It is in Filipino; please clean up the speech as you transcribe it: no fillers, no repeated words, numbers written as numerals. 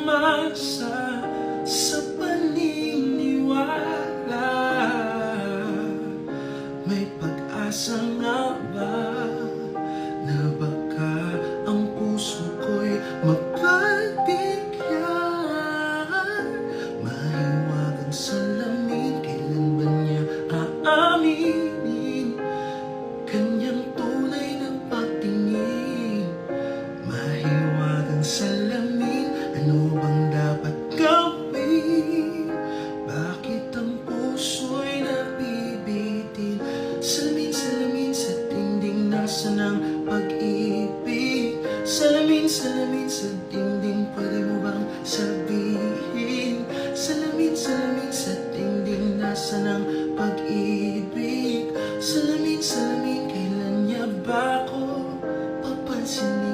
umasa sa paniniwala. May pag-asa nga ba na baka ang puso ko'y mapagbigyan? Mahiwagang salamin, kailan ba niya aaminin kanyang tunay ng pagtingin? Mahiwagang salamin, ano bang dapat gawin? Bakit ang puso'y nabibitin? Salamin, salamin sa dingding, nasa ng pag-ibig. Salamin, salamin sa dingding.